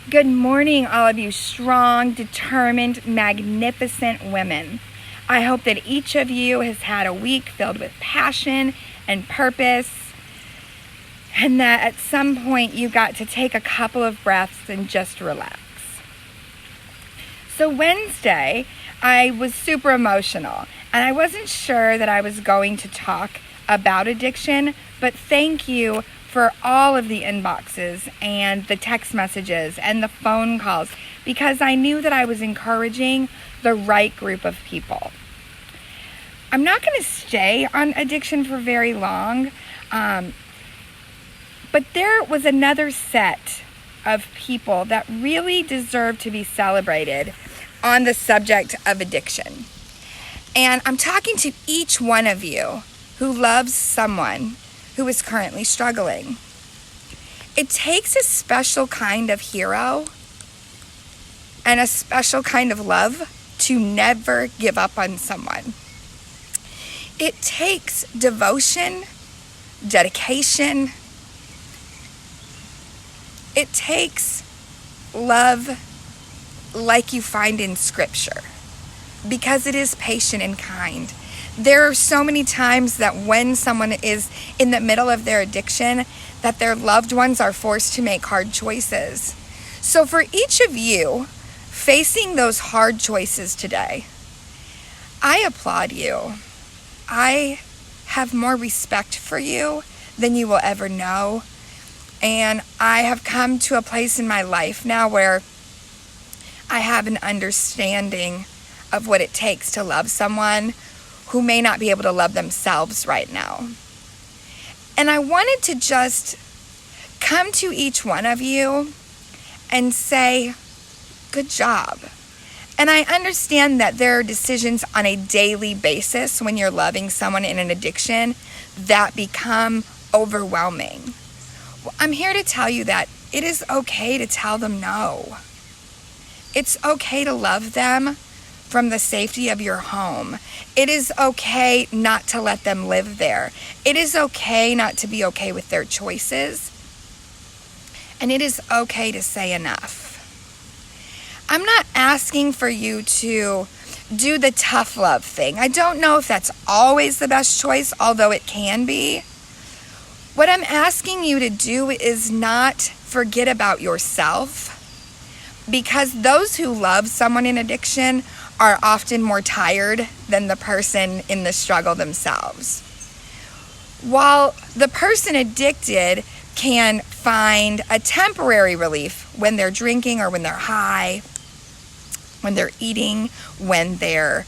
Good morning, all of you strong, determined, magnificent women. I hope that each of you has had a week filled with passion and purpose, and that at some point you got to take a couple of breaths and just relax. So Wednesday, I was super emotional, and I wasn't sure that I was going to talk about addiction, but thank you for all of the inboxes and the text messages and the phone calls, because I knew that I was encouraging the right group of people. I'm not going to stay on addiction for very long, but there was another set of people that really deserve to be celebrated on the subject of addiction. And I'm talking to each one of you who loves someone who is currently struggling. It takes a special kind of hero and a special kind of love to never give up on someone. It takes devotion, dedication. It takes love like you find in Scripture, because it is patient and kind. There are so many times that when someone is in the middle of their addiction, that their loved ones are forced to make hard choices. So for each of you facing those hard choices today, I applaud you. I have more respect for you than you will ever know. And I have come to a place in my life now where I have an understanding of what it takes to love someone who may not be able to love themselves right now. And I wanted to just come to each one of you and say, good job. And I understand that there are decisions on a daily basis when you're loving someone in an addiction that become overwhelming. Well, I'm here to tell you that it is okay to tell them no. It's okay to love them from the safety of your home. It is okay not to let them live there. It is okay not to be okay with their choices. And it is okay to say enough. I'm not asking for you to do the tough love thing. I don't know if that's always the best choice, although it can be. What I'm asking you to do is not forget about yourself, because those who love someone in addiction are often more tired than the person in the struggle themselves. While the person addicted can find a temporary relief when they're drinking or when they're high, when they're eating, when they're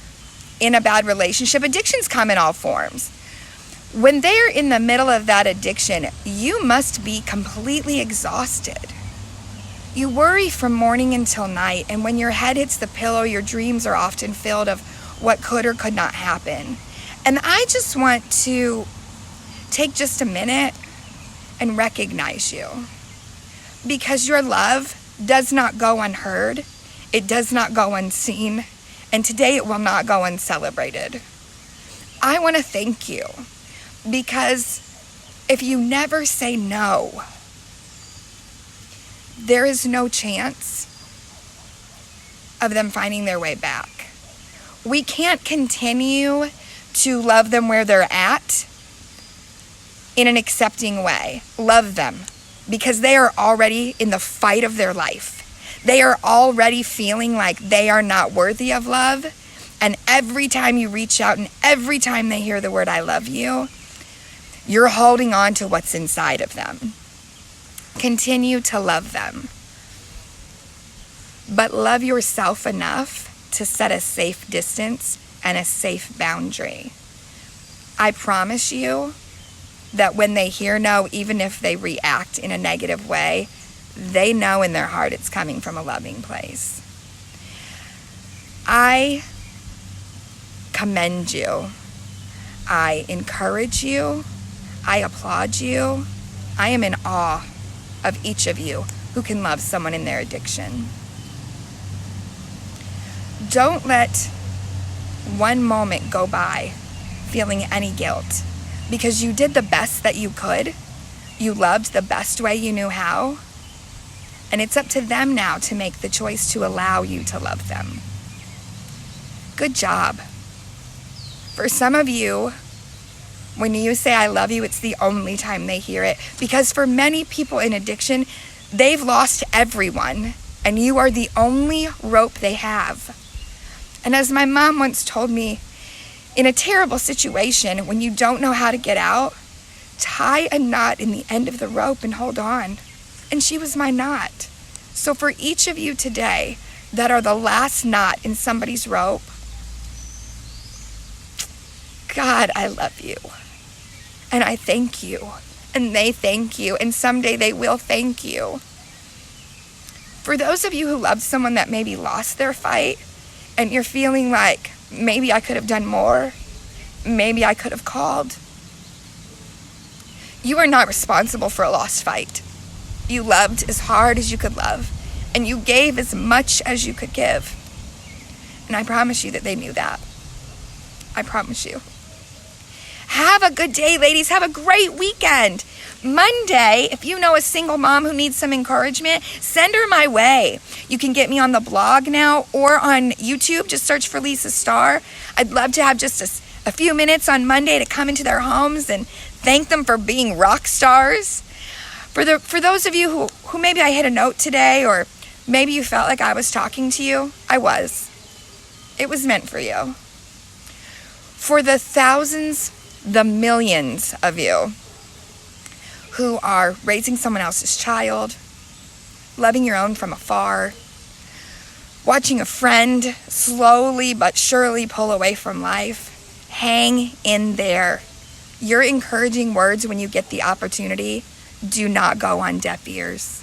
in a bad relationship, addictions come in all forms. When they're in the middle of that addiction, you must be completely exhausted. You worry from morning until night, and when your head hits the pillow, your dreams are often filled of what could or could not happen. And I just want to take just a minute and recognize you, because your love does not go unheard, it does not go unseen, and today it will not go uncelebrated. I want to thank you, because if you never say no, there is no chance of them finding their way back. We can't continue to love them where they're at in an accepting way. Love them because they are already in the fight of their life. They are already feeling like they are not worthy of love. And every time you reach out and every time they hear the word "I love you," you're holding on to what's inside of them. Continue to love them. But love yourself enough to set a safe distance and a safe boundary. I promise you that when they hear no, even if they react in a negative way, they know in their heart it's coming from a loving place. I commend you. I encourage you. I applaud you. I am in awe of each of you who can love someone in their addiction. Don't let one moment go by feeling any guilt, because you did the best that you could. You loved the best way you knew how, And it's up to them now to make the choice to allow you to love them. Good job. For some of you, when you say I love you, it's the only time they hear it. Because for many people in addiction, they've lost everyone, and you are the only rope they have. And as my mom once told me, in a terrible situation, when you don't know how to get out, tie a knot in the end of the rope and hold on. And she was my knot. So for each of you today that are the last knot in somebody's rope, God, I love you. And I thank you. And they thank you. And someday they will thank you. For those of you who loved someone that maybe lost their fight, and you're feeling like, maybe I could have done more, maybe I could have called, you are not responsible for a lost fight. You loved as hard as you could love, and you gave as much as you could give. And I promise you that they knew that. I promise you. Have a good day, ladies. Have a great weekend. Monday, if you know a single mom who needs some encouragement, send her my way. You can get me on the blog now or on YouTube. Just search for Lisa Starr. I'd love to have just a few minutes on Monday to come into their homes and thank them for being rock stars. For those of you who maybe I hit a note today, or maybe you felt like I was talking to you, I was. It was meant for you. For the thousands, the millions of you who are raising someone else's child, loving your own from afar, watching a friend slowly but surely pull away from life, hang in there. Your encouraging words when you get the opportunity do not go on deaf ears.